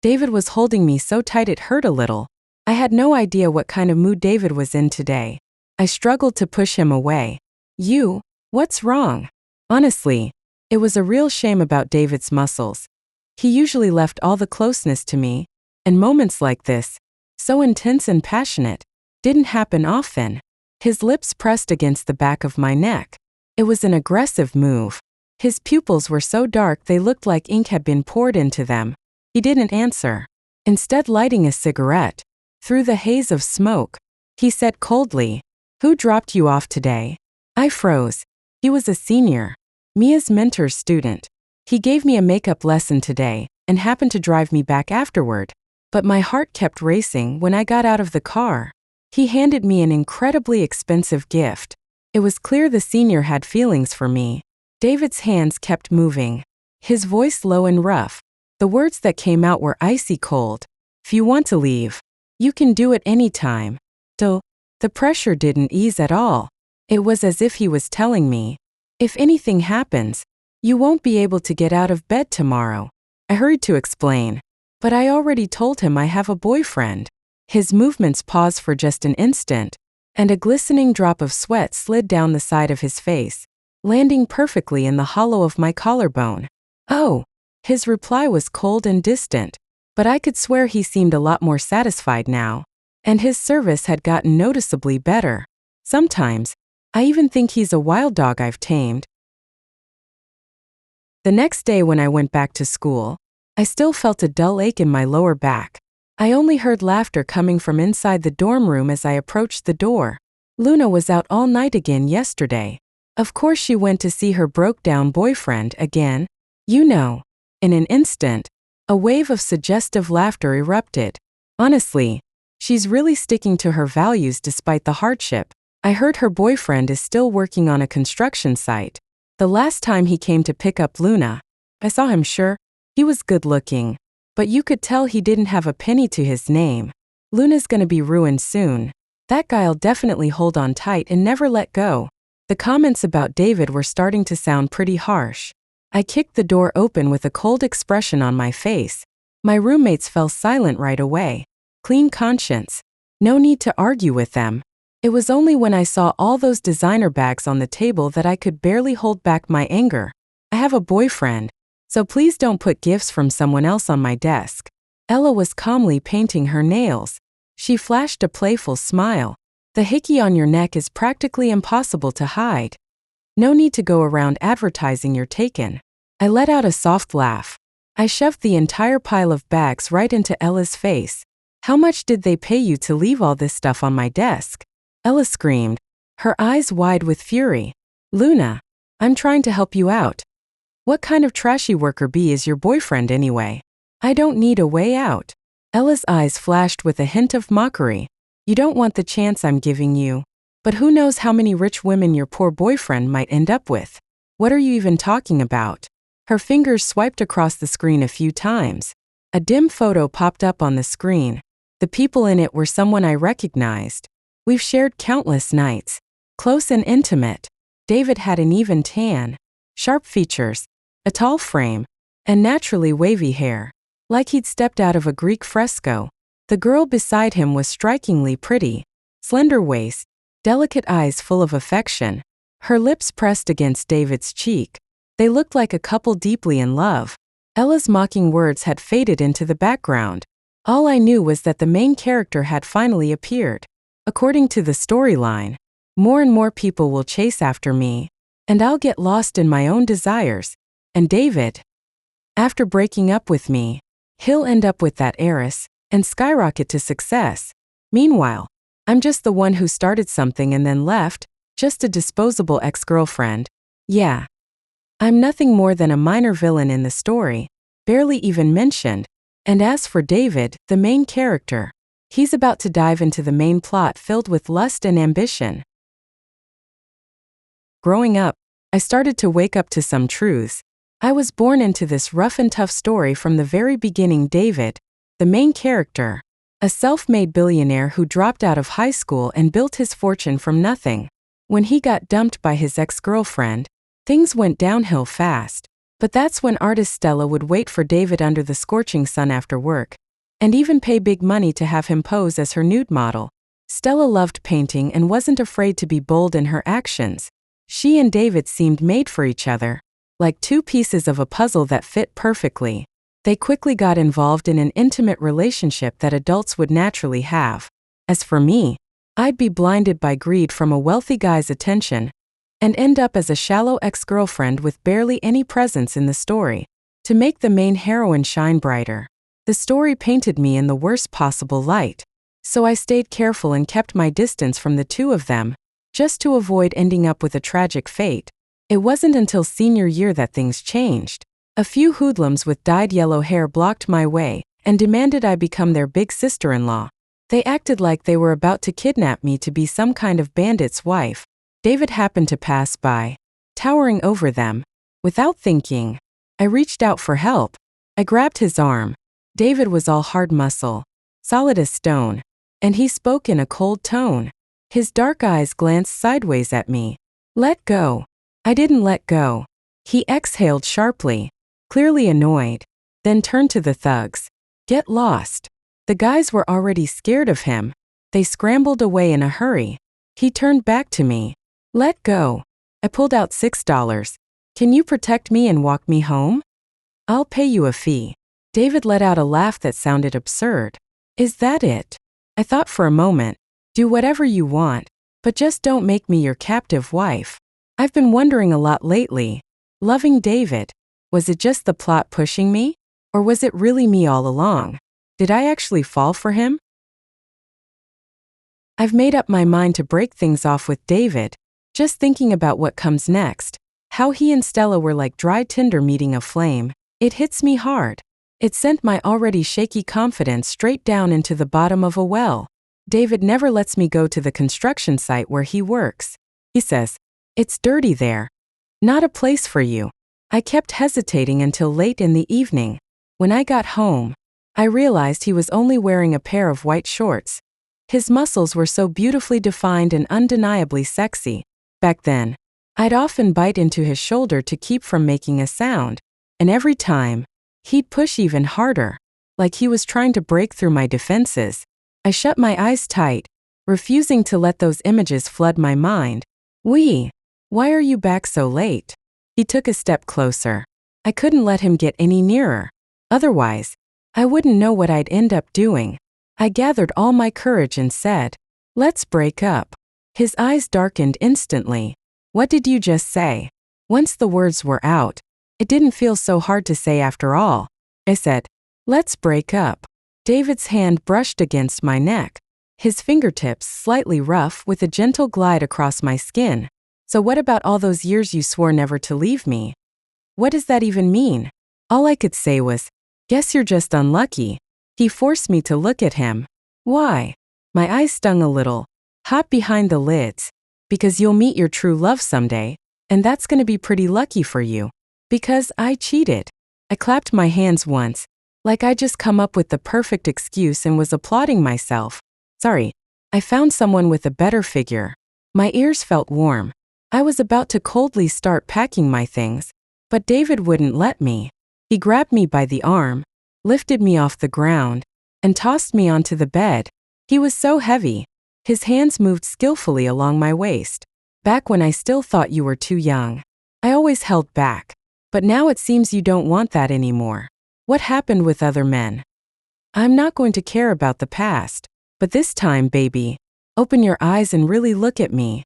David was holding me so tight it hurt a little. I had no idea what kind of mood David was in today. I struggled to push him away. What's wrong? Honestly, it was a real shame about David's muscles. He usually left all the closeness to me, and moments like this, so intense and passionate, didn't happen often. His lips pressed against the back of my neck. It was an aggressive move. His pupils were so dark they looked like ink had been poured into them. He didn't answer. Instead, lighting a cigarette. Through the haze of smoke, he said coldly, "Who dropped you off today?" I froze. He was a senior, Mia's mentor's student. He gave me a makeup lesson today and happened to drive me back afterward. But my heart kept racing when I got out of the car. He handed me an incredibly expensive gift. It was clear the senior had feelings for me. David's hands kept moving, his voice low and rough. The words that came out were icy cold. "If you want to leave, you can do it any time." The pressure didn't ease at all. It was as if he was telling me, "If anything happens, you won't be able to get out of bed tomorrow." I hurried to explain, "But I already told him I have a boyfriend." His movements paused for just an instant, and a glistening drop of sweat slid down the side of his face, landing perfectly in the hollow of my collarbone. "Oh." His reply was cold and distant, but I could swear he seemed a lot more satisfied now, and his service had gotten noticeably better. Sometimes, I even think he's a wild dog I've tamed. The next day when I went back to school, I still felt a dull ache in my lower back. I only heard laughter coming from inside the dorm room as I approached the door. Luna was out all night again yesterday. Of course she went to see her broke-down boyfriend again. In an instant, a wave of suggestive laughter erupted. Honestly, she's really sticking to her values despite the hardship. I heard her boyfriend is still working on a construction site. The last time he came to pick up Luna, I saw him. Sure, he was good-looking, but you could tell he didn't have a penny to his name. Luna's gonna be ruined soon. That guy'll definitely hold on tight and never let go. The comments about David were starting to sound pretty harsh. I kicked the door open with a cold expression on my face. My roommates fell silent right away. Clean conscience. No need to argue with them. It was only when I saw all those designer bags on the table that I could barely hold back my anger. I have a boyfriend, so please don't put gifts from someone else on my desk. Ella was calmly painting her nails. She flashed a playful smile. The hickey on your neck is practically impossible to hide. No need to go around advertising you're taken. I let out a soft laugh. I shoved the entire pile of bags right into Ella's face. "How much did they pay you to leave all this stuff on my desk?" Ella screamed, her eyes wide with fury. "Luna, I'm trying to help you out. What kind of trashy worker bee is your boyfriend anyway? I don't need a way out." Ella's eyes flashed with a hint of mockery. "You don't want the chance I'm giving you. But who knows how many rich women your poor boyfriend might end up with? What are you even talking about?" Her fingers swiped across the screen a few times. A dim photo popped up on the screen. The people in it were someone I recognized. We've shared countless nights. Close and intimate. David had an even tan, sharp features, a tall frame, and naturally wavy hair, like he'd stepped out of a Greek fresco. The girl beside him was strikingly pretty. Slender waist, delicate eyes full of affection. Her lips pressed against David's cheek. They looked like a couple deeply in love. Ella's mocking words had faded into the background. All I knew was that the main character had finally appeared. According to the storyline, more and more people will chase after me, and I'll get lost in my own desires. And David, after breaking up with me, he'll end up with that heiress and skyrocket to success. Meanwhile, I'm just the one who started something and then left, just a disposable ex-girlfriend. Yeah. I'm nothing more than a minor villain in the story, barely even mentioned. And as for David, the main character, he's about to dive into the main plot filled with lust and ambition. Growing up, I started to wake up to some truths. I was born into this rough and tough story from the very beginning. David, the main character, a self-made billionaire who dropped out of high school and built his fortune from nothing. When he got dumped by his ex-girlfriend, things went downhill fast. But that's when artist Stella would wait for David under the scorching sun after work, and even pay big money to have him pose as her nude model. Stella loved painting and wasn't afraid to be bold in her actions. She and David seemed made for each other, like two pieces of a puzzle that fit perfectly. They quickly got involved in an intimate relationship that adults would naturally have. As for me, I'd be blinded by greed from a wealthy guy's attention and end up as a shallow ex-girlfriend with barely any presence in the story. To make the main heroine shine brighter, the story painted me in the worst possible light. So I stayed careful and kept my distance from the two of them, just to avoid ending up with a tragic fate. It wasn't until senior year that things changed. A few hoodlums with dyed yellow hair blocked my way and demanded I become their big sister-in-law. They acted like they were about to kidnap me to be some kind of bandit's wife. David happened to pass by, towering over them. Without thinking, I reached out for help. I grabbed his arm. David was all hard muscle, solid as stone, and he spoke in a cold tone. His dark eyes glanced sideways at me. Let go. I didn't let go. He exhaled sharply, clearly annoyed, then turned to the thugs. Get lost. The guys were already scared of him. They scrambled away in a hurry. He turned back to me. Let go. I pulled out $6. Can you protect me and walk me home? I'll pay you a fee. David let out a laugh that sounded absurd. Is that it? I thought for a moment. Do whatever you want, but just don't make me your captive wife. I've been wondering a lot lately. Loving David, was it just the plot pushing me? Or was it really me all along? Did I actually fall for him? I've made up my mind to break things off with David, just thinking about what comes next. How he and Stella were like dry tinder meeting a flame. It hits me hard. It sent my already shaky confidence straight down into the bottom of a well. David never lets me go to the construction site where he works. He says, "It's dirty there. Not a place for you." I kept hesitating until late in the evening. When I got home, I realized he was only wearing a pair of white shorts. His muscles were so beautifully defined and undeniably sexy. Back then, I'd often bite into his shoulder to keep from making a sound, and every time, he'd push even harder, like he was trying to break through my defenses. I shut my eyes tight, refusing to let those images flood my mind. Why are you back so late? He took a step closer. I couldn't let him get any nearer. Otherwise, I wouldn't know what I'd end up doing. I gathered all my courage and said, "Let's break up." His eyes darkened instantly. What did you just say? Once the words were out, it didn't feel so hard to say after all. I said, "Let's break up." David's hand brushed against my neck, his fingertips slightly rough with a gentle glide across my skin. So what about all those years you swore never to leave me? What does that even mean? All I could say was, "Guess you're just unlucky." He forced me to look at him. Why? My eyes stung a little, hot behind the lids. Because you'll meet your true love someday, and that's gonna be pretty lucky for you. Because I cheated. I clapped my hands once, like I'd just come up with the perfect excuse and was applauding myself. Sorry, I found someone with a better figure. My ears felt warm. I was about to coldly start packing my things, but David wouldn't let me. He grabbed me by the arm, lifted me off the ground, and tossed me onto the bed. He was so heavy. His hands moved skillfully along my waist. Back when I still thought you were too young, I always held back. But now it seems you don't want that anymore. What happened with other men? I'm not going to care about the past. But this time, baby, open your eyes and really look at me.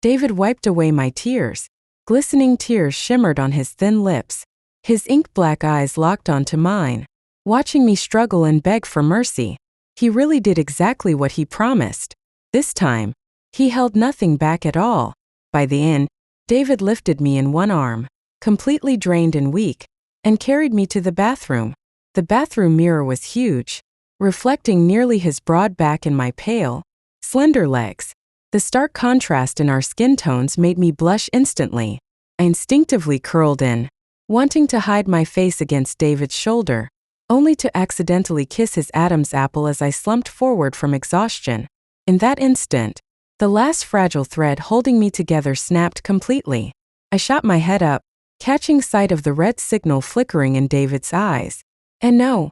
David wiped away my tears. Glistening tears shimmered on his thin lips. His ink-black eyes locked onto mine, watching me struggle and beg for mercy. He really did exactly what he promised. This time, he held nothing back at all. By the end, David lifted me in one arm, completely drained and weak, and carried me to the bathroom. The bathroom mirror was huge, reflecting nearly his broad back and my pale, slender legs. The stark contrast in our skin tones made me blush instantly. I instinctively curled in, wanting to hide my face against David's shoulder, only to accidentally kiss his Adam's apple as I slumped forward from exhaustion. In that instant, the last fragile thread holding me together snapped completely. I shot my head up, catching sight of the red signal flickering in David's eyes. And no.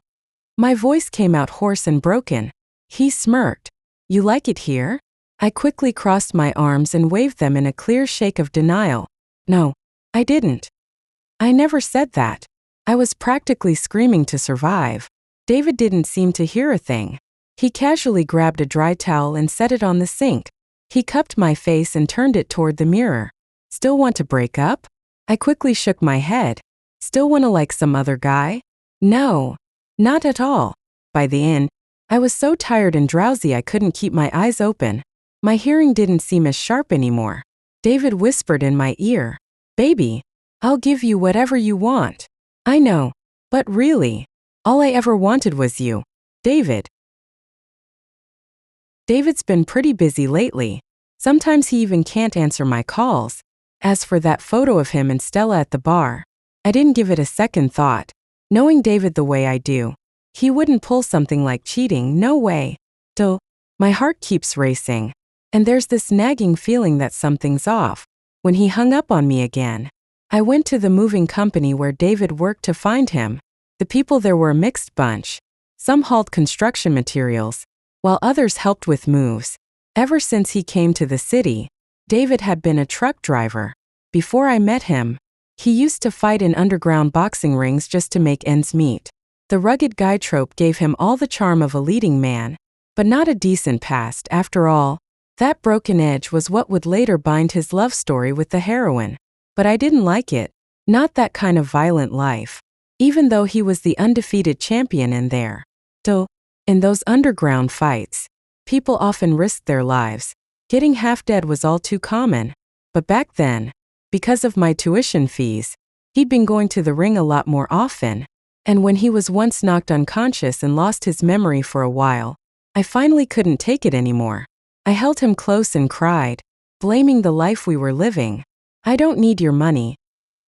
My voice came out hoarse and broken. He smirked. You like it here? I quickly crossed my arms and waved them in a clear shake of denial. No, I didn't. I never said that. I was practically screaming to survive. David didn't seem to hear a thing. He casually grabbed a dry towel and set it on the sink. He cupped my face and turned it toward the mirror. Still want to break up? I quickly shook my head. Still want to like some other guy? No, not at all. By the end, I was so tired and drowsy I couldn't keep my eyes open. My hearing didn't seem as sharp anymore. David whispered in my ear, Baby, I'll give you whatever you want. I know, but really, all I ever wanted was you, David. David's been pretty busy lately. Sometimes he even can't answer my calls. As for that photo of him and Stella at the bar, I didn't give it a second thought. Knowing David the way I do, he wouldn't pull something like cheating, no way. Still, my heart keeps racing. And there's this nagging feeling that something's off. When he hung up on me again, I went to the moving company where David worked to find him. The people there were a mixed bunch. Some hauled construction materials, while others helped with moves. Ever since he came to the city, David had been a truck driver. Before I met him, he used to fight in underground boxing rings just to make ends meet. The rugged guy trope gave him all the charm of a leading man, but not a decent past after all. That broken edge was what would later bind his love story with the heroine. But I didn't like it. Not that kind of violent life. Even though he was the undefeated champion in there. Still, in those underground fights, people often risked their lives. Getting half dead was all too common. But back then, because of my tuition fees, he'd been going to the ring a lot more often. And when he was once knocked unconscious and lost his memory for a while, I finally couldn't take it anymore. I held him close and cried, blaming the life we were living. I don't need your money.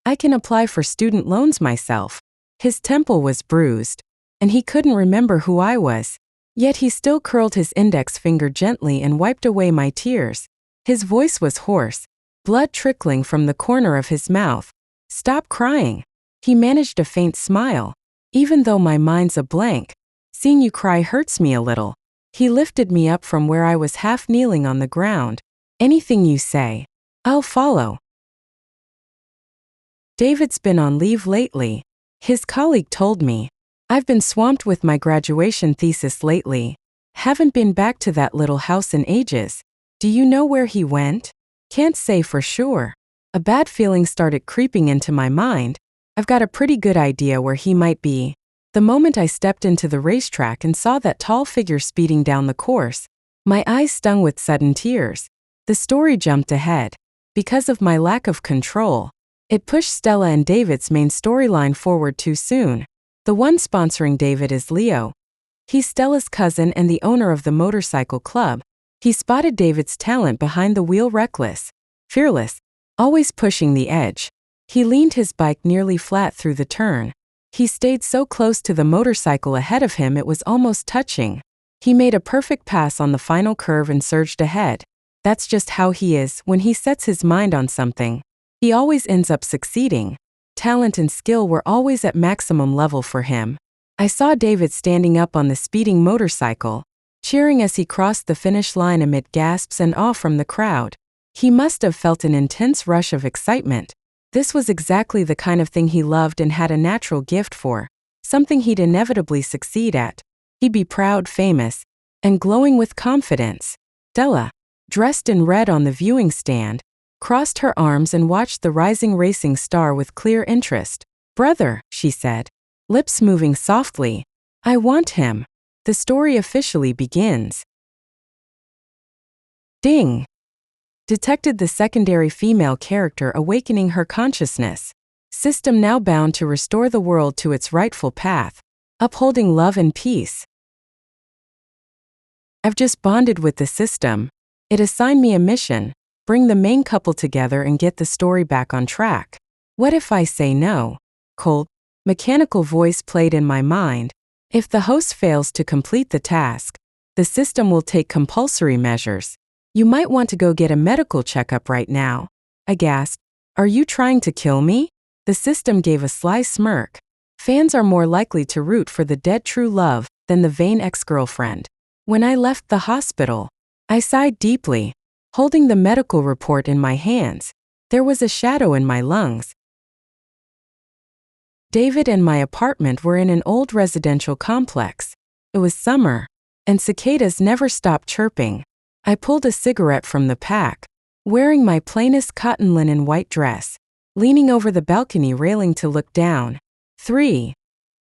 I can apply for student loans myself. His temple was bruised, and he couldn't remember who I was. Yet he still curled his index finger gently and wiped away my tears. His voice was hoarse, blood trickling from the corner of his mouth. Stop crying. He managed a faint smile. Even though my mind's a blank, seeing you cry hurts me a little. He lifted me up from where I was half kneeling on the ground. Anything you say, I'll follow. David's been on leave lately. His colleague told me. I've been swamped with my graduation thesis lately. Haven't been back to that little house in ages. Do you know where he went? Can't say for sure. A bad feeling started creeping into my mind. I've got a pretty good idea where he might be. The moment I stepped into the racetrack and saw that tall figure speeding down the course, my eyes stung with sudden tears. The story jumped ahead. Because of my lack of control, it pushed Stella and David's main storyline forward too soon. The one sponsoring David is Leo. He's Stella's cousin and the owner of the motorcycle club. He spotted David's talent behind the wheel, reckless, fearless, always pushing the edge. He leaned his bike nearly flat through the turn. He stayed so close to the motorcycle ahead of him it was almost touching. He made a perfect pass on the final curve and surged ahead. That's just how he is when he sets his mind on something. He always ends up succeeding. Talent and skill were always at maximum level for him. I saw David standing up on the speeding motorcycle, cheering as he crossed the finish line amid gasps and awe from the crowd. He must have felt an intense rush of excitement. This was exactly the kind of thing he loved and had a natural gift for, something he'd inevitably succeed at. He'd be proud, famous, and glowing with confidence. Stella, dressed in red on the viewing stand, crossed her arms and watched the rising racing star with clear interest. Brother, she said, lips moving softly. I want him. The story officially begins. Ding! Detected the secondary female character awakening her consciousness. System now bound to restore the world to its rightful path, upholding love and peace. I've just bonded with the system. It assigned me a mission, bring the main couple together and get the story back on track. What if I say no? Cold, mechanical voice played in my mind. If the host fails to complete the task, the system will take compulsory measures. You might want to go get a medical checkup right now. I gasped. Are you trying to kill me? The system gave a sly smirk. Fans are more likely to root for the dead true love than the vain ex-girlfriend. When I left the hospital, I sighed deeply, holding the medical report in my hands. There was a shadow in my lungs. David and my apartment were in an old residential complex. It was summer, and cicadas never stopped chirping. I pulled a cigarette from the pack, wearing my plainest cotton linen white dress, leaning over the balcony railing to look down. 3,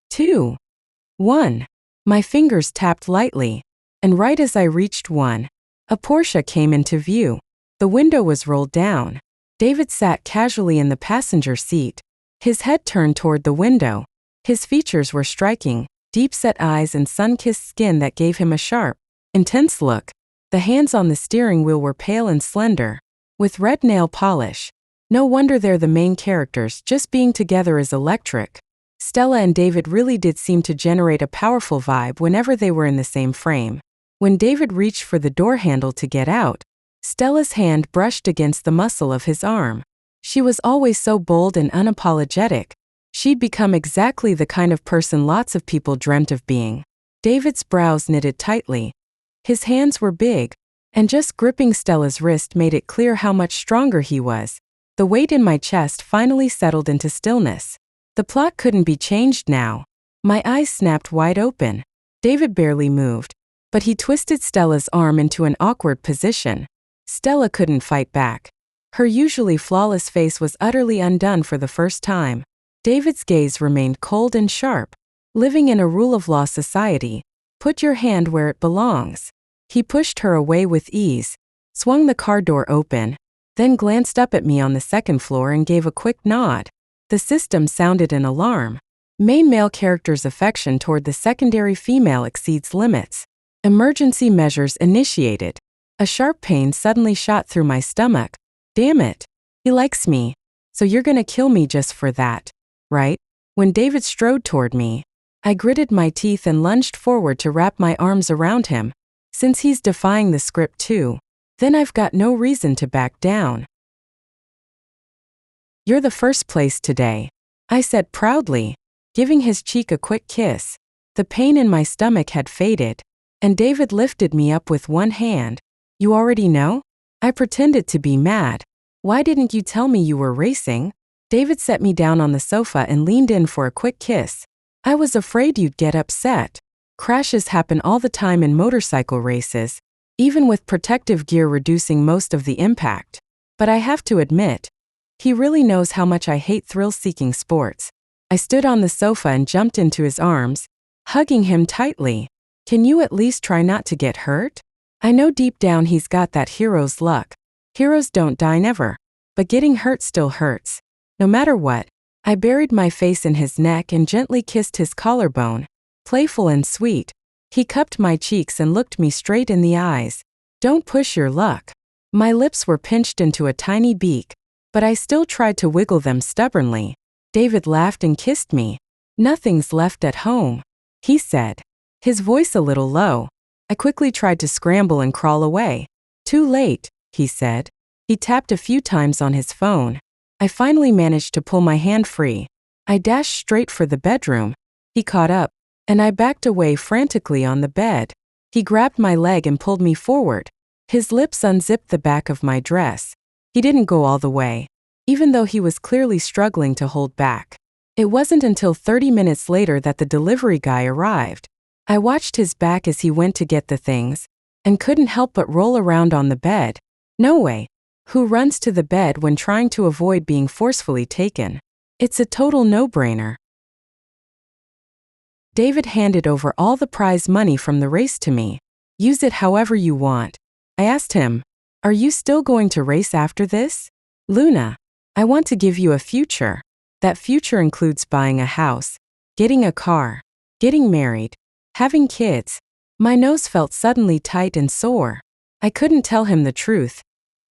2, 1. My fingers tapped lightly, and right as I reached one, a Porsche came into view. The window was rolled down. David sat casually in the passenger seat, his head turned toward the window. His features were striking, deep-set eyes and sun-kissed skin that gave him a sharp, intense look. The hands on the steering wheel were pale and slender, with red nail polish. No wonder they're the main characters, just being together is electric. Stella and David really did seem to generate a powerful vibe whenever they were in the same frame. When David reached for the door handle to get out, Stella's hand brushed against the muscle of his arm. She was always so bold and unapologetic. She'd become exactly the kind of person lots of people dreamt of being. David's brows knitted tightly. His hands were big, and just gripping Stella's wrist made it clear how much stronger he was. The weight in my chest finally settled into stillness. The plot couldn't be changed now. My eyes snapped wide open. David barely moved, but he twisted Stella's arm into an awkward position. Stella couldn't fight back. Her usually flawless face was utterly undone for the first time. David's gaze remained cold and sharp. Living in a rule-of-law society, put your hand where it belongs. He pushed her away with ease, swung the car door open, then glanced up at me on the second floor and gave a quick nod. The system sounded an alarm. Main male character's affection toward the secondary female exceeds limits. Emergency measures initiated. A sharp pain suddenly shot through my stomach. Damn it. He likes me. So you're gonna kill me just for that, right? When David strode toward me, I gritted my teeth and lunged forward to wrap my arms around him. Since he's defying the script too, then I've got no reason to back down. You're the first place today, I said proudly, giving his cheek a quick kiss. The pain in my stomach had faded, and David lifted me up with one hand. You already know? I pretended to be mad. Why didn't you tell me you were racing? David set me down on the sofa and leaned in for a quick kiss. I was afraid you'd get upset. Crashes happen all the time in motorcycle races, even with protective gear reducing most of the impact. But I have to admit, he really knows how much I hate thrill-seeking sports. I stood on the sofa and jumped into his arms, hugging him tightly. Can you at least try not to get hurt? I know deep down he's got that hero's luck. Heroes don't die never. But getting hurt still hurts. No matter what, I buried my face in his neck and gently kissed his collarbone. Playful and sweet, he cupped my cheeks and looked me straight in the eyes. Don't push your luck. My lips were pinched into a tiny beak, but I still tried to wiggle them stubbornly. David laughed and kissed me. Nothing's left at home, he said, his voice a little low. I quickly tried to scramble and crawl away. Too late, he said. He tapped a few times on his phone. I finally managed to pull my hand free. I dashed straight for the bedroom. He caught up, and I backed away frantically on the bed. He grabbed my leg and pulled me forward. His lips unzipped the back of my dress. He didn't go all the way, even though he was clearly struggling to hold back. It wasn't until 30 minutes later that the delivery guy arrived. I watched his back as he went to get the things, and couldn't help but roll around on the bed. No way. Who runs to the bed when trying to avoid being forcefully taken? It's a total no-brainer. David handed over all the prize money from the race to me. Use it however you want. I asked him, are you still going to race after this? Luna, I want to give you a future. That future includes buying a house, getting a car, getting married, having kids. My nose felt suddenly tight and sore. I couldn't tell him the truth.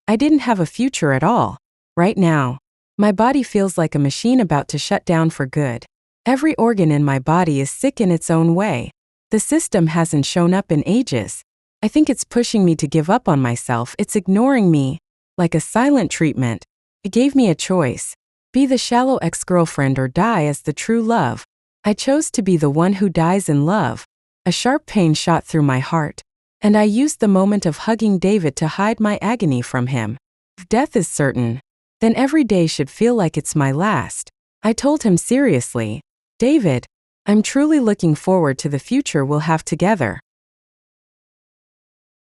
I didn't have a future at all. Right now, my body feels like a machine about to shut down for good. Every organ in my body is sick in its own way. The system hasn't shown up in ages. I think it's pushing me to give up on myself. It's ignoring me. Like a silent treatment. It gave me a choice. Be the shallow ex-girlfriend or die as the true love. I chose to be the one who dies in love. A sharp pain shot through my heart, and I used the moment of hugging David to hide my agony from him. If death is certain, then every day should feel like it's my last. I told him seriously, David, I'm truly looking forward to the future we'll have together.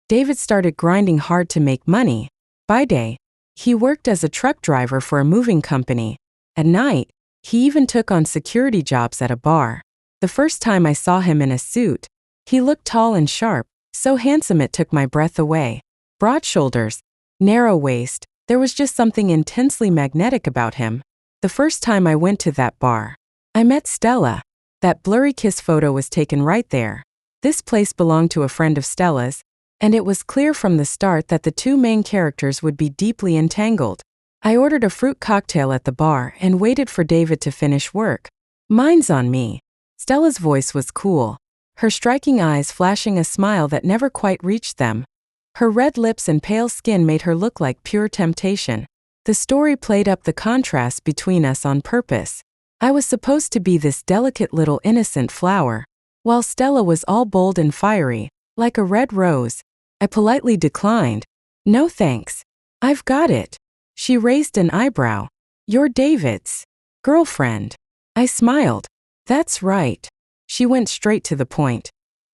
David started grinding hard to make money. By day, he worked as a truck driver for a moving company. At night, he even took on security jobs at a bar. The first time I saw him in a suit, he looked tall and sharp, so handsome it took my breath away. Broad shoulders, narrow waist, there was just something intensely magnetic about him. The first time I went to that bar, I met Stella. That blurry kiss photo was taken right there. This place belonged to a friend of Stella's, and it was clear from the start that the two main characters would be deeply entangled. I ordered a fruit cocktail at the bar and waited for David to finish work. Mine's on me. Stella's voice was cool, her striking eyes flashing a smile that never quite reached them. Her red lips and pale skin made her look like pure temptation. The story played up the contrast between us on purpose. I was supposed to be this delicate little innocent flower, while Stella was all bold and fiery, like a red rose. I politely declined. No thanks. I've got it. She raised an eyebrow. You're David's girlfriend. I smiled. That's right. She went straight to the point.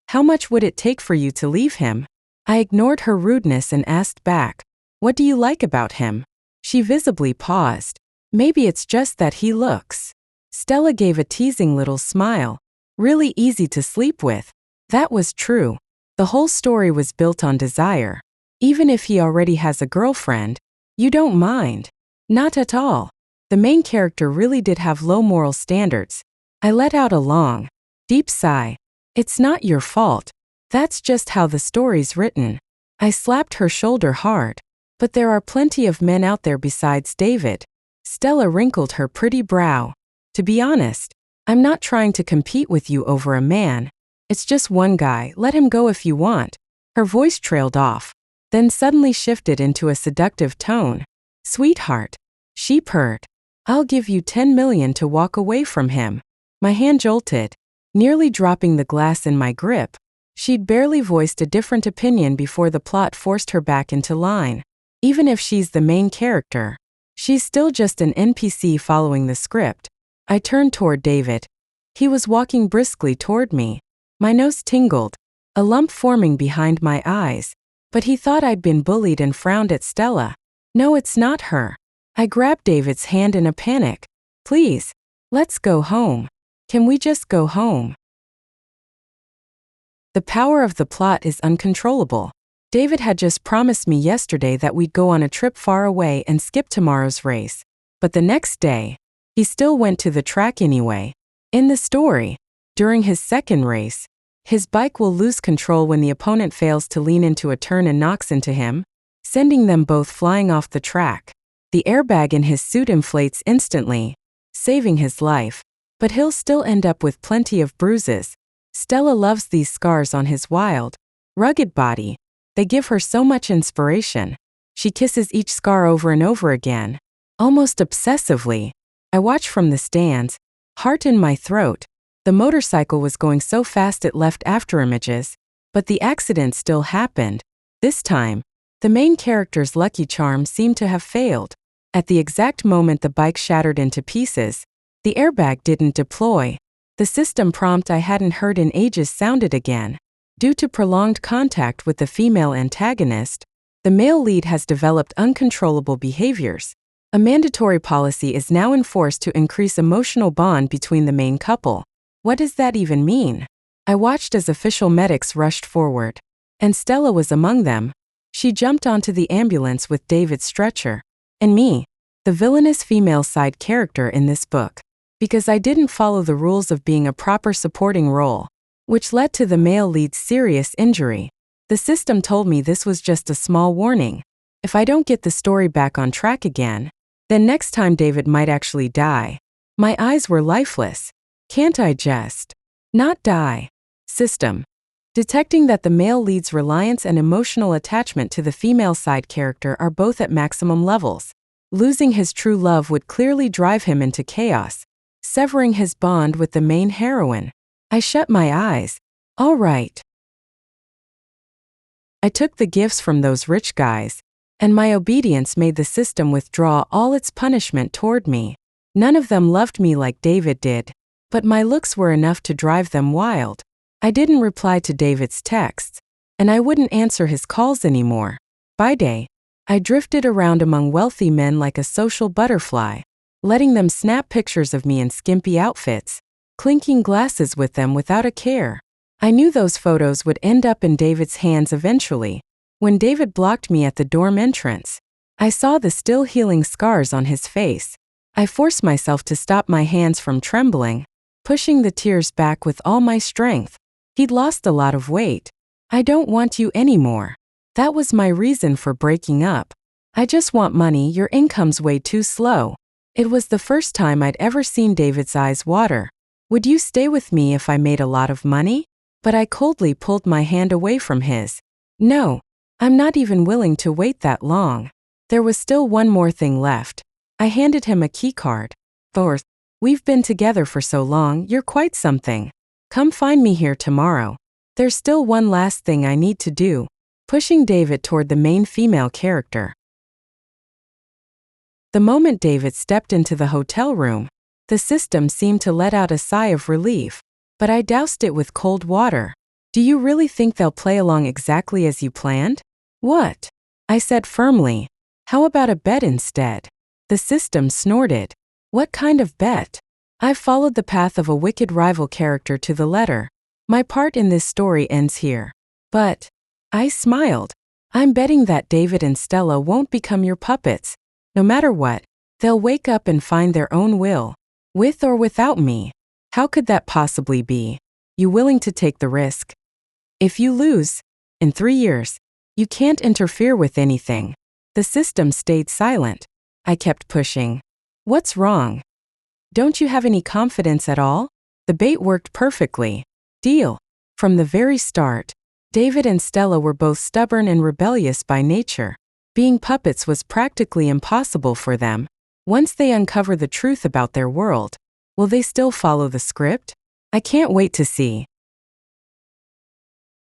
How much would it take for you to leave him? I ignored her rudeness and asked back. What do you like about him? She visibly paused. Maybe it's just that he looks. Stella gave a teasing little smile. Really easy to sleep with. That was true. The whole story was built on desire. Even if he already has a girlfriend, you don't mind. Not at all. The main character really did have low moral standards. I let out a long, deep sigh. It's not your fault. That's just how the story's written. I slapped her shoulder hard. But there are plenty of men out there besides David. Stella wrinkled her pretty brow. To be honest, I'm not trying to compete with you over a man. It's just one guy, let him go if you want. Her voice trailed off, then suddenly shifted into a seductive tone. Sweetheart, she purred. I'll give you 10 million to walk away from him. My hand jolted, nearly dropping the glass in my grip. She'd barely voiced a different opinion before the plot forced her back into line. Even if she's the main character, she's still just an NPC following the script. I turned toward David. He was walking briskly toward me. My nose tingled, a lump forming behind my eyes. But he thought I'd been bullied and frowned at Stella. No, it's not her. I grabbed David's hand in a panic. Please, let's go home. Can we just go home? The power of the plot is uncontrollable. David had just promised me yesterday that we'd go on a trip far away and skip tomorrow's race. But the next day, he still went to the track anyway. In the story, during his second race, his bike will lose control when the opponent fails to lean into a turn and knocks into him, sending them both flying off the track. The airbag in his suit inflates instantly, saving his life. But he'll still end up with plenty of bruises. Stella loves these scars on his wild, rugged body. They give her so much inspiration. She kisses each scar over and over again, almost obsessively. I watch from the stands, heart in my throat. The motorcycle was going so fast it left afterimages, but the accident still happened. This time, the main character's lucky charm seemed to have failed. At the exact moment the bike shattered into pieces, the airbag didn't deploy. The system prompt I hadn't heard in ages sounded again. Due to prolonged contact with the female antagonist, the male lead has developed uncontrollable behaviors. A mandatory policy is now enforced to increase emotional bond between the main couple. What does that even mean? I watched as official medics rushed forward, and Stella was among them. She jumped onto the ambulance with David's stretcher, and me, the villainous female side character in this book, because I didn't follow the rules of being a proper supporting role, which led to the male lead's serious injury. The system told me this was just a small warning. If I don't get the story back on track again, then next time David might actually die. My eyes were lifeless. Can't I just not die? System. Detecting that the male lead's reliance and emotional attachment to the female side character are both at maximum levels. Losing his true love would clearly drive him into chaos, severing his bond with the main heroine. I shut my eyes. All right. I took the gifts from those rich guys, and my obedience made the system withdraw all its punishment toward me. None of them loved me like David did, but my looks were enough to drive them wild. I didn't reply to David's texts, and I wouldn't answer his calls anymore. By day, I drifted around among wealthy men like a social butterfly, letting them snap pictures of me in skimpy outfits, clinking glasses with them without a care. I knew those photos would end up in David's hands eventually. When David blocked me at the dorm entrance, I saw the still healing scars on his face. I forced myself to stop my hands from trembling, pushing the tears back with all my strength. He'd lost a lot of weight. I don't want you anymore. That was my reason for breaking up. I just want money, your income's way too slow. It was the first time I'd ever seen David's eyes water. Would you stay with me if I made a lot of money? But I coldly pulled my hand away from his. No, I'm not even willing to wait that long. There was still one more thing left. I handed him a keycard. Fourth, we've been together for so long, you're quite something. Come find me here tomorrow. There's still one last thing I need to do. Pushing David toward the main female character. The moment David stepped into the hotel room, the system seemed to let out a sigh of relief, but I doused it with cold water. Do you really think they'll play along exactly as you planned? What? I said firmly. How about a bet instead? The system snorted. What kind of bet? I've followed the path of a wicked rival character to the letter. My part in this story ends here. But I smiled. I'm betting that David and Stella won't become your puppets. No matter what, they'll wake up and find their own will. With or without me. How could that possibly be? You willing to take the risk? If you lose, in 3 years, you can't interfere with anything. The system stayed silent. I kept pushing. What's wrong? Don't you have any confidence at all? The bait worked perfectly. Deal. From the very start, David and Stella were both stubborn and rebellious by nature. Being puppets was practically impossible for them. Once they uncover the truth about their world, will they still follow the script? I can't wait to see.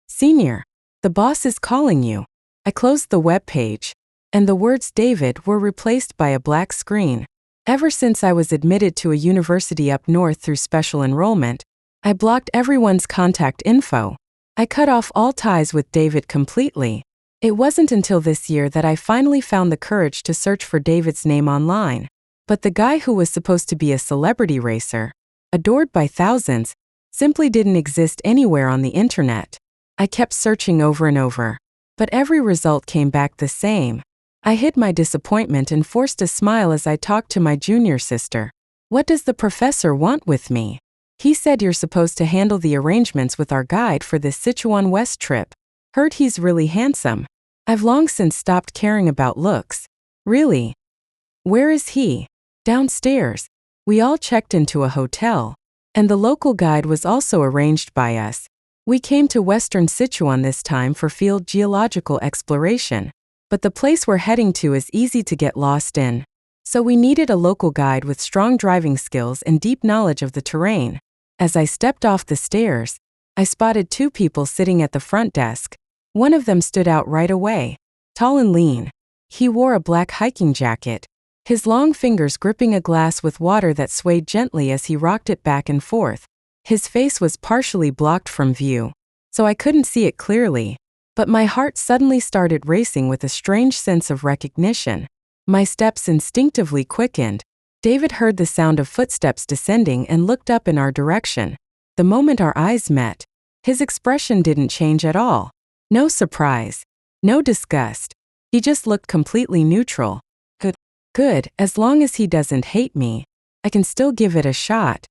Senior, the boss is calling you. I closed the web page, and the words David were replaced by a black screen. Ever since I was admitted to a university up north through special enrollment, I blocked everyone's contact info. I cut off all ties with David completely. It wasn't until this year that I finally found the courage to search for David's name online. But the guy who was supposed to be a celebrity racer, adored by thousands, simply didn't exist anywhere on the internet. I kept searching over and over, but every result came back the same. I hid my disappointment and forced a smile as I talked to my junior sister. What does the professor want with me? He said you're supposed to handle the arrangements with our guide for this Sichuan West trip. Heard he's really handsome. I've long since stopped caring about looks. Really? Where is he? Downstairs. We all checked into a hotel, and the local guide was also arranged by us. We came to Western Sichuan this time for field geological exploration, but the place we're heading to is easy to get lost in. So we needed a local guide with strong driving skills and deep knowledge of the terrain. As I stepped off the stairs, I spotted 2 people sitting at the front desk. One of them stood out right away, tall and lean. He wore a black hiking jacket, his long fingers gripping a glass with water that swayed gently as he rocked it back and forth. His face was partially blocked from view, so I couldn't see it clearly, but my heart suddenly started racing with a strange sense of recognition. My steps instinctively quickened. David heard the sound of footsteps descending and looked up in our direction. The moment our eyes met, his expression didn't change at all. No surprise, no disgust. He just looked completely neutral. Good, as long as he doesn't hate me, I can still give it a shot.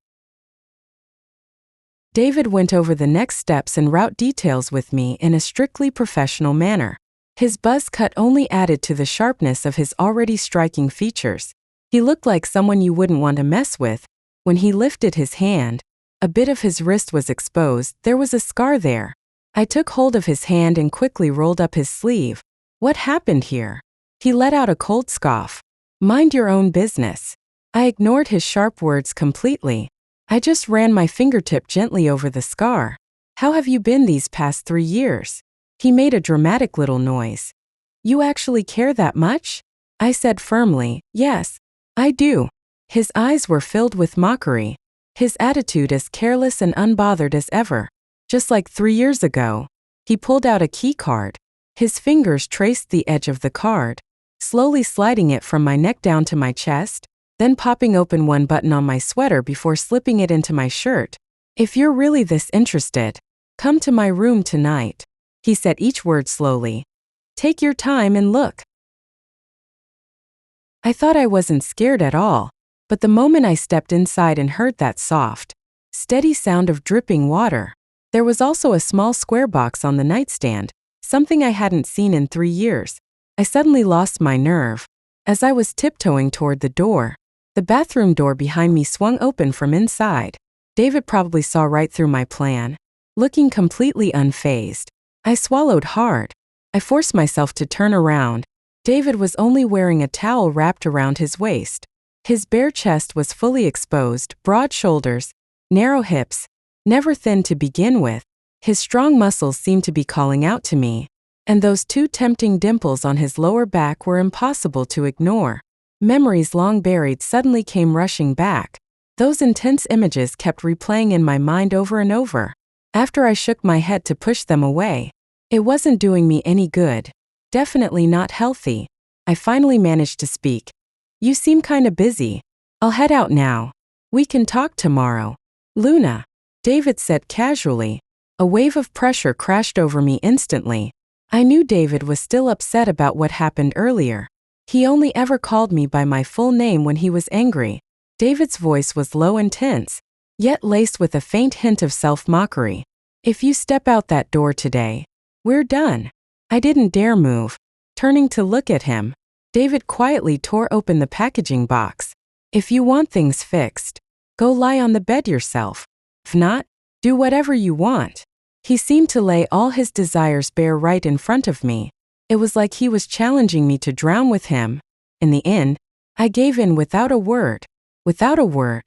David went over the next steps and route details with me in a strictly professional manner. His buzz cut only added to the sharpness of his already striking features. He looked like someone you wouldn't want to mess with. When he lifted his hand, a bit of his wrist was exposed. There was a scar there. I took hold of his hand and quickly rolled up his sleeve. What happened here? He let out a cold scoff. Mind your own business. I ignored his sharp words completely. I just ran my fingertip gently over the scar. How have you been these past 3 years? He made a dramatic little noise. You actually care that much? I said firmly, yes, I do. His eyes were filled with mockery. His attitude as careless and unbothered as ever. Just like 3 years ago. He pulled out a key card. His fingers traced the edge of the card, slowly sliding it from my neck down to my chest, then popping open one button on my sweater before slipping it into my shirt. If you're really this interested, come to my room tonight. He said each word slowly. Take your time and look. I thought I wasn't scared at all, but the moment I stepped inside and heard that soft, steady sound of dripping water, there was also a small square box on the nightstand, something I hadn't seen in 3 years. I suddenly lost my nerve. As I was tiptoeing toward the door, the bathroom door behind me swung open from inside. David probably saw right through my plan. Looking completely unfazed, I swallowed hard. I forced myself to turn around. David was only wearing a towel wrapped around his waist. His bare chest was fully exposed, broad shoulders, narrow hips, never thin to begin with. His strong muscles seemed to be calling out to me, and those 2 tempting dimples on his lower back were impossible to ignore. Memories long buried suddenly came rushing back. Those intense images kept replaying in my mind over and over. After I shook my head to push them away, it wasn't doing me any good. Definitely not healthy. I finally managed to speak. You seem kinda busy. I'll head out now. We can talk tomorrow. Luna, David said casually. A wave of pressure crashed over me instantly. I knew David was still upset about what happened earlier. He only ever called me by my full name when he was angry. David's voice was low and tense, yet laced with a faint hint of self-mockery. If you step out that door today, we're done. I didn't dare move. Turning to look at him, David quietly tore open the packaging box. If you want things fixed, go lie on the bed yourself. If not, do whatever you want. He seemed to lay all his desires bare right in front of me. It was like he was challenging me to drown with him. In the end, I gave in without a word. Without a word.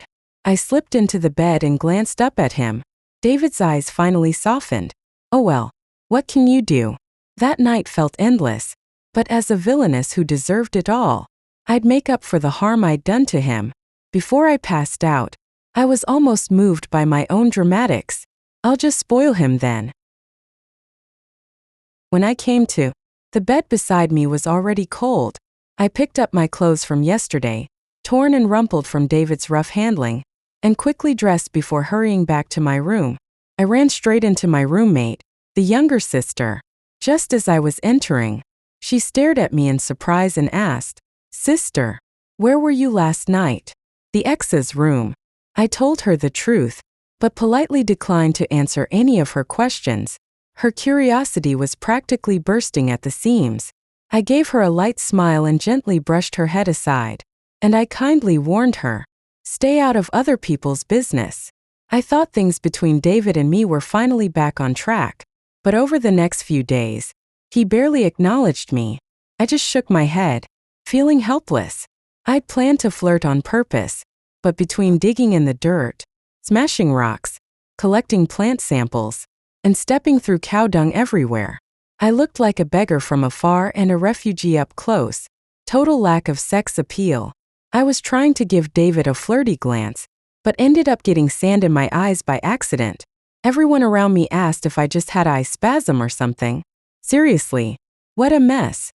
I slipped into the bed and glanced up at him. David's eyes finally softened. Oh well, what can you do? That night felt endless, but as a villainess who deserved it all, I'd make up for the harm I'd done to him. Before I passed out, I was almost moved by my own dramatics. I'll just spoil him then. When I came to, the bed beside me was already cold. I picked up my clothes from yesterday, torn and rumpled from David's rough handling, and quickly dressed before hurrying back to my room. I ran straight into my roommate, the younger sister. Just as I was entering, she stared at me in surprise and asked, Sister, where were you last night? The ex's room. I told her the truth, but politely declined to answer any of her questions. Her curiosity was practically bursting at the seams. I gave her a light smile and gently brushed her head aside. And I kindly warned her, stay out of other people's business. I thought things between David and me were finally back on track. But over the next few days, he barely acknowledged me. I just shook my head, feeling helpless. I'd planned to flirt on purpose, but between digging in the dirt, smashing rocks, collecting plant samples, and stepping through cow dung everywhere, I looked like a beggar from afar and a refugee up close. Total lack of sex appeal. I was trying to give David a flirty glance, but ended up getting sand in my eyes by accident. Everyone around me asked if I just had eye spasm or something. Seriously, what a mess.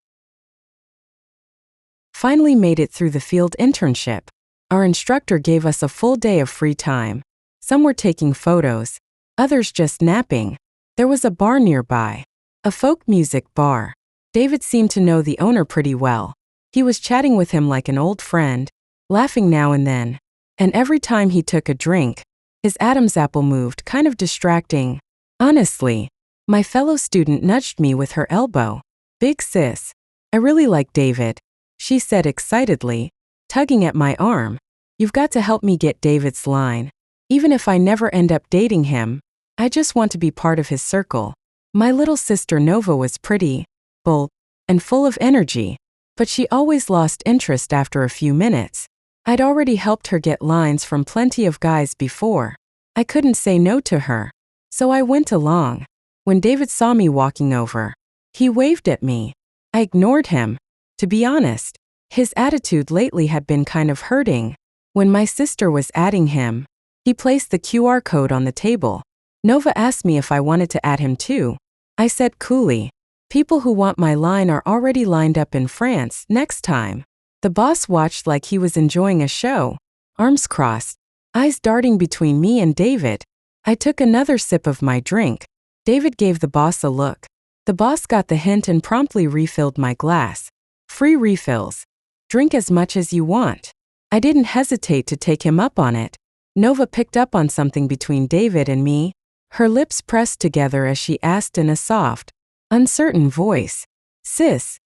Finally made it through the field internship. Our instructor gave us a full day of free time. Some were taking photos, others just napping. There was a bar nearby, a folk music bar. David seemed to know the owner pretty well. He was chatting with him like an old friend, laughing now and then. And every time he took a drink, his Adam's apple moved, kind of distracting. Honestly, my fellow student nudged me with her elbow. Big sis, I really like David, she said excitedly, tugging at my arm. You've got to help me get David's line. Even if I never end up dating him, I just want to be part of his circle. My little sister Nova was pretty, bold, and full of energy. but she always lost interest after a few minutes. I'd already helped her get lines from plenty of guys before. I couldn't say no to her, so I went along. When David saw me walking over, he waved at me. I ignored him. To be honest, his attitude lately had been kind of hurting. When my sister was adding him, he placed the QR code on the table. Nova asked me if I wanted to add him too. I said coolly, "People who want my line are already lined up in France next time." The boss watched like he was enjoying a show, arms crossed, eyes darting between me and David. I took another sip of my drink. David gave the boss a look. The boss got the hint and promptly refilled my glass. Free refills. Drink as much as you want. I didn't hesitate to take him up on it. Nova picked up on something between David and me. Her lips pressed together as she asked in a soft, uncertain voice, "Sis,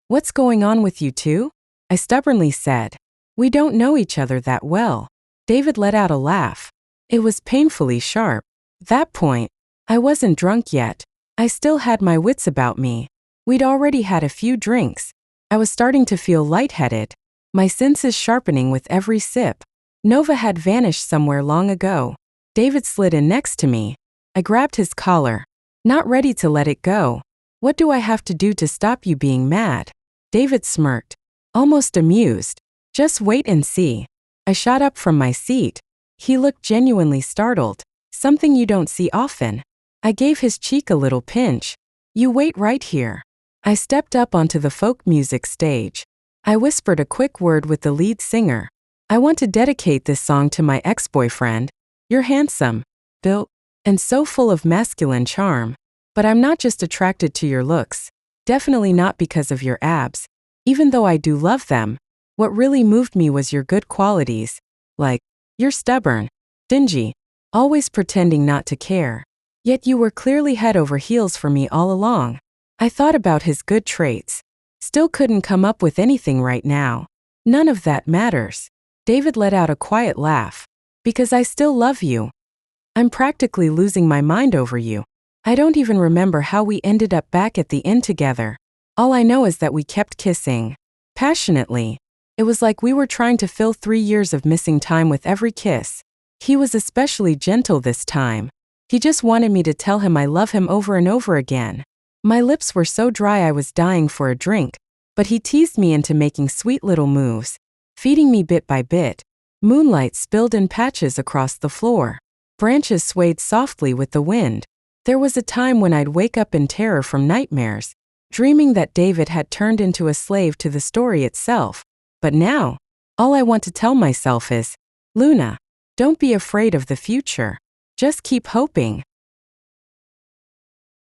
what's going on with you two?" I stubbornly said, "We don't know each other that well." David let out a laugh. It was painfully sharp. At that point, I wasn't drunk yet. I still had my wits about me. We'd already had a few drinks. I was starting to feel lightheaded, my senses sharpening with every sip. Nova had vanished somewhere long ago. David slid in next to me. I grabbed his collar, not ready to let it go. "What do I have to do to stop you being mad?" David smirked, almost amused. "Just wait and see." I shot up from my seat. He looked genuinely startled, something you don't see often. I gave his cheek a little pinch. "You wait right here." I stepped up onto the folk music stage. I whispered a quick word with the lead singer. "I want to dedicate this song to my ex-boyfriend. You're handsome, built, and so full of masculine charm. But I'm not just attracted to your looks. Definitely not because of your abs. Even though I do love them, what really moved me was your good qualities. Like, you're stubborn, stingy, always pretending not to care. Yet you were clearly head over heels for me all along." I thought about his good traits. Still couldn't come up with anything right now. None of that matters. David let out a quiet laugh. "Because I still love you. I'm practically losing my mind over you. I don't even remember how we ended up back at the inn together. All I know is that we kept kissing. Passionately. It was like we were trying to fill 3 years of missing time with every kiss. He was especially gentle this time. He just wanted me to tell him I love him over and over again. My lips were so dry I was dying for a drink, but he teased me into making sweet little moves, feeding me bit by bit. Moonlight spilled in patches across the floor. Branches swayed softly with the wind. There was a time when I'd wake up in terror from nightmares, dreaming that David had turned into a slave to the story itself. But now, all I want to tell myself is, "Luna, don't be afraid of the future. Just keep hoping."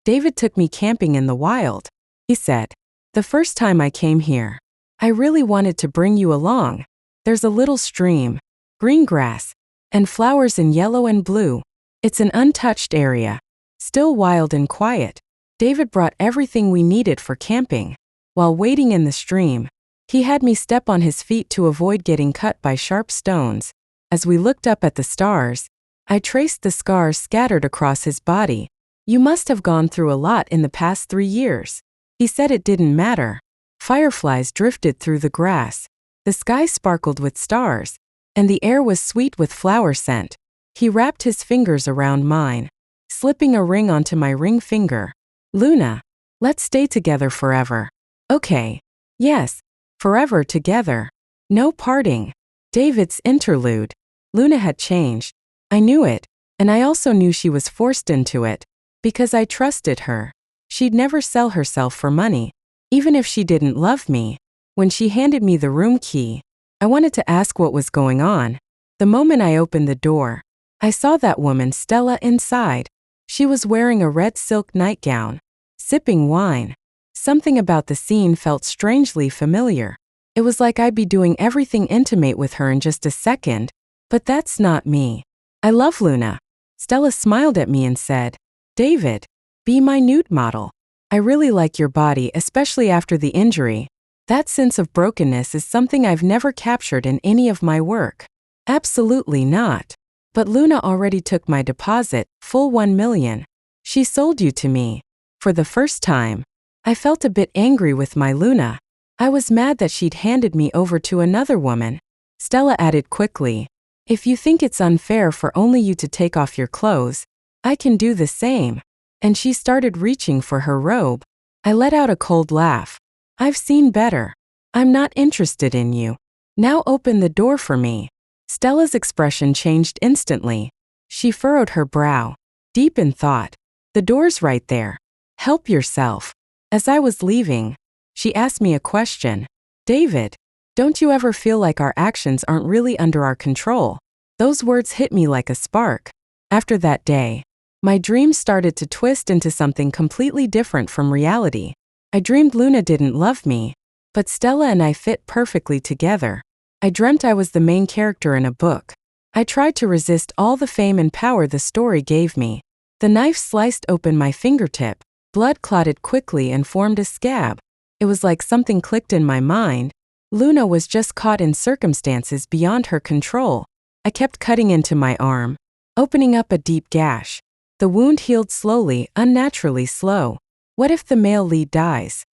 David took me camping in the wild. He said, "The first time I came here, I really wanted to bring you along. There's a little stream, green grass, and flowers in yellow and blue. It's an untouched area, still wild and quiet." David brought everything we needed for camping. While wading in the stream, he had me step on his feet to avoid getting cut by sharp stones. As we looked up at the stars, I traced the scars scattered across his body. "You must have gone through a lot in the past 3 years." He said it didn't matter. Fireflies drifted through the grass. The sky sparkled with stars, and the air was sweet with flower scent. He wrapped his fingers around mine, slipping a ring onto my ring finger. "Luna, let's stay together forever." "Okay. Yes, forever together. No parting." David's interlude. Luna had changed. I knew it, and I also knew she was forced into it, because I trusted her. She'd never sell herself for money, even if she didn't love me. When she handed me the room key, I wanted to ask what was going on. The moment I opened the door, I saw that woman Stella inside. She was wearing a red silk nightgown, sipping wine. Something about the scene felt strangely familiar. It was like I'd be doing everything intimate with her in just a second, but that's not me. "I love Luna." Stella smiled at me and said, "David, be my nude model. I really like your body, especially after the injury. That sense of brokenness is something I've never captured in any of my work." "Absolutely not. But Luna already took my deposit, full 1 million. She sold you to me." For the first time, I felt a bit angry with my Luna. I was mad that she'd handed me over to another woman. Stella added quickly, "If you think it's unfair for only you to take off your clothes, I can do the same." And she started reaching for her robe. I let out a cold laugh. "I've seen better. I'm not interested in you. Now open the door for me." Stella's expression changed instantly. She furrowed her brow, deep in thought. "The door's right there. Help yourself." As I was leaving, she asked me a question. "David, don't you ever feel like our actions aren't really under our control?" Those words hit me like a spark. After that day, my dreams started to twist into something completely different from reality. I dreamed Luna didn't love me, but Stella and I fit perfectly together. I dreamt I was the main character in a book. I tried to resist all the fame and power the story gave me. The knife sliced open my fingertip. Blood clotted quickly and formed a scab. It was like something clicked in my mind. Luna was just caught in circumstances beyond her control. I kept cutting into my arm, opening up a deep gash. The wound healed slowly, unnaturally slow. What if the male lead dies?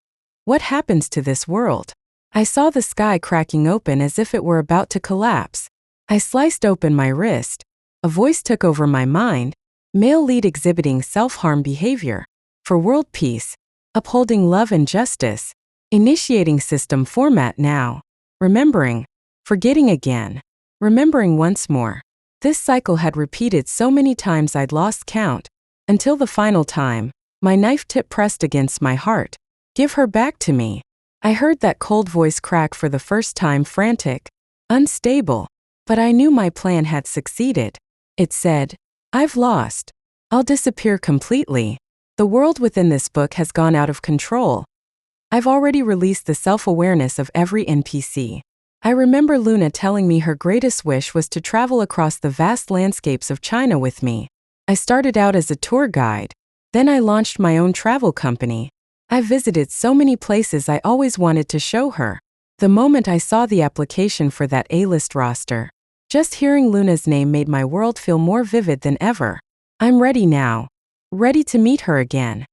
What happens to this world? I saw the sky cracking open as if it were about to collapse. I sliced open my wrist. A voice took over my mind. Male lead exhibiting self-harm behavior. For world peace. Upholding love and justice. Initiating system format now. Remembering. Forgetting again. Remembering once more. This cycle had repeated so many times I'd lost count. Until the final time, my knife tip pressed against my heart. "Give her back to me." I heard that cold voice crack for the first time, frantic, unstable. But I knew my plan had succeeded. It said, "I've lost. I'll disappear completely. The world within this book has gone out of control. I've already released the self-awareness of every NPC." I remember Luna telling me her greatest wish was to travel across the vast landscapes of China with me. I started out as a tour guide. Then I launched my own travel company. I visited so many places I always wanted to show her. The moment I saw the application for that A-list roster, just hearing Luna's name made my world feel more vivid than ever. I'm ready now. Ready to meet her again.